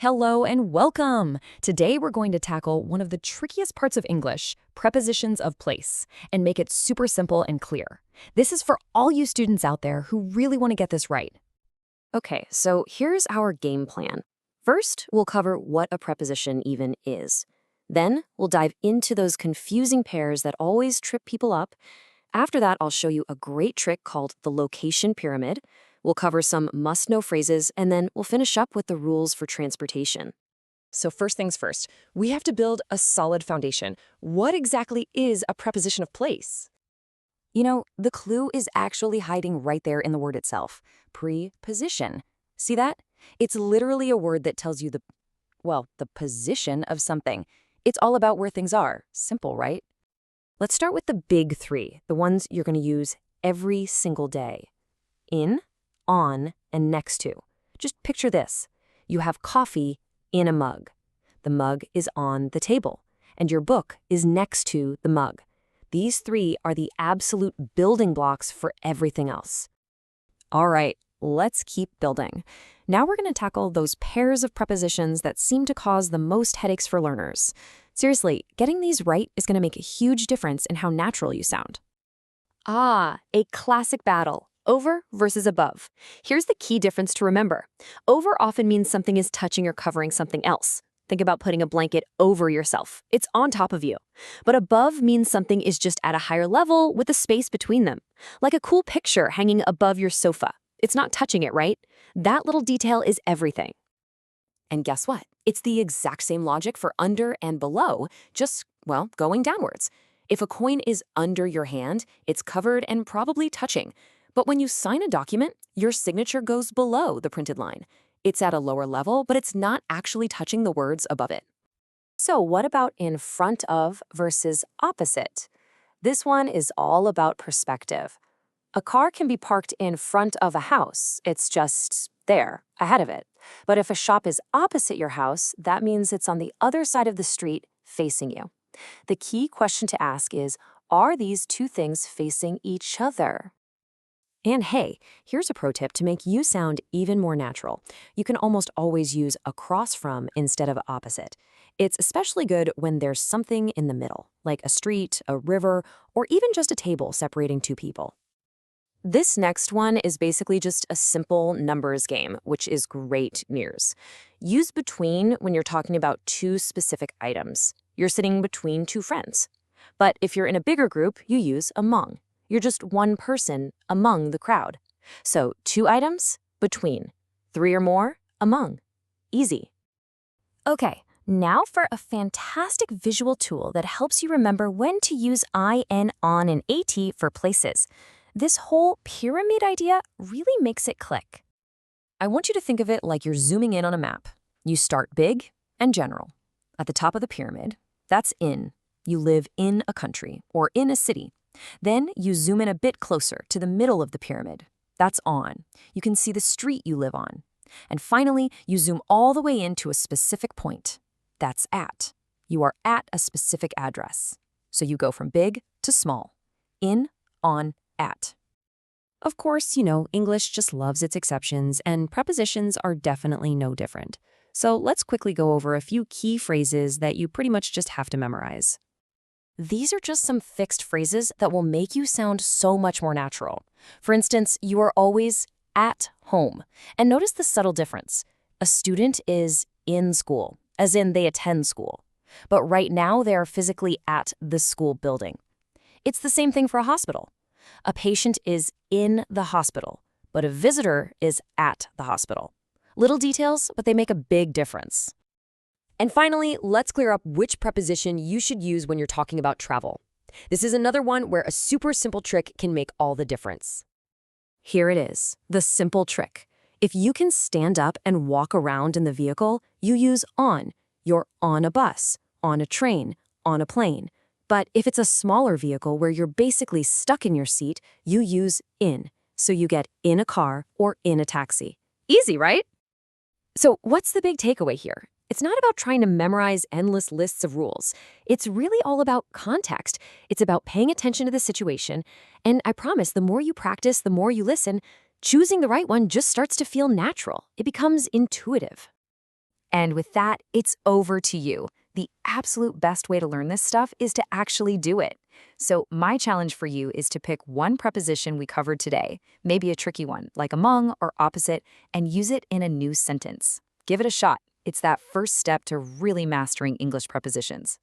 Hello and welcome! Today we're going to tackle one of the trickiest parts of English, prepositions of place, and make it super simple and clear. This is for all you students out there who really want to get this right. Okay, so here's our game plan. First, we'll cover what a preposition even is. Then, we'll dive into those confusing pairs that always trip people up. After that, I'll show you a great trick called the location pyramid. We'll cover some must-know phrases, and then we'll finish up with the rules for transportation. So first things first, we have to build a solid foundation. What exactly is a preposition of place? You know, the clue is actually hiding right there in the word itself. Preposition. See that? It's literally a word that tells you the position of something. It's all about where things are. Simple, right? Let's start with the big three, the ones you're going to use every single day. In, on, and next to. Just picture this. You have coffee in a mug. The mug is on the table, and your book is next to the mug. These three are the absolute building blocks for everything else. All right, let's keep building. Now we're going to tackle those pairs of prepositions that seem to cause the most headaches for learners. Seriously, getting these right is going to make a huge difference in how natural you sound. A classic battle. Over versus above. Here's the key difference to remember. Over often means something is touching or covering something else. Think about putting a blanket over yourself. It's on top of you. But above means something is just at a higher level with a space between them. Like a cool picture hanging above your sofa. It's not touching it, right? That little detail is everything. And guess what? It's the exact same logic for under and below, just, going downwards. If a coin is under your hand, it's covered and probably touching. But when you sign a document, your signature goes below the printed line. It's at a lower level, but it's not actually touching the words above it. So what about in front of versus opposite? This one is all about perspective. A car can be parked in front of a house. It's just there, ahead of it. But if a shop is opposite your house, that means it's on the other side of the street facing you. The key question to ask is, are these two things facing each other? And hey, here's a pro tip to make you sound even more natural. You can almost always use across from instead of opposite. It's especially good when there's something in the middle, like a street, a river, or even just a table separating two people. This next one is basically just a simple numbers game, which is great news. Use between when you're talking about two specific items. You're sitting between two friends. But if you're in a bigger group, you use among. You're just one person among the crowd. So 2 items, between. 3 or more, among. Easy. Okay, now for a fantastic visual tool that helps you remember when to use in, on, and at for places. This whole pyramid idea really makes it click. I want you to think of it like you're zooming in on a map. You start big and general. At the top of the pyramid, that's in. You live in a country or in a city. Then you zoom in a bit closer to the middle of the pyramid. That's on. You can see the street you live on. And finally, you zoom all the way into a specific point. That's at. You are at a specific address. So you go from big to small. In, on, at. Of course, English just loves its exceptions, and prepositions are definitely no different. So let's quickly go over a few key phrases that you pretty much just have to memorize. These are just some fixed phrases that will make you sound so much more natural. For instance, you are always at home. And notice the subtle difference. A student is in school, as in they attend school. But right now, they are physically at the school building. It's the same thing for a hospital. A patient is in the hospital, but a visitor is at the hospital. Little details, but they make a big difference. And finally, let's clear up which preposition you should use when you're talking about travel. This is another one where a super simple trick can make all the difference. Here it is, the simple trick. If you can stand up and walk around in the vehicle, you use on. You're on a bus, on a train, on a plane. But if it's a smaller vehicle where you're basically stuck in your seat, you use in. So you get in a car or in a taxi. Easy, right? So what's the big takeaway here? It's not about trying to memorize endless lists of rules. It's really all about context. It's about paying attention to the situation. And I promise, the more you practice, the more you listen, choosing the right one just starts to feel natural. It becomes intuitive. And with that, it's over to you. The absolute best way to learn this stuff is to actually do it. So my challenge for you is to pick one preposition we covered today, maybe a tricky one, like among or opposite, and use it in a new sentence. Give it a shot. It's that first step to really mastering English prepositions.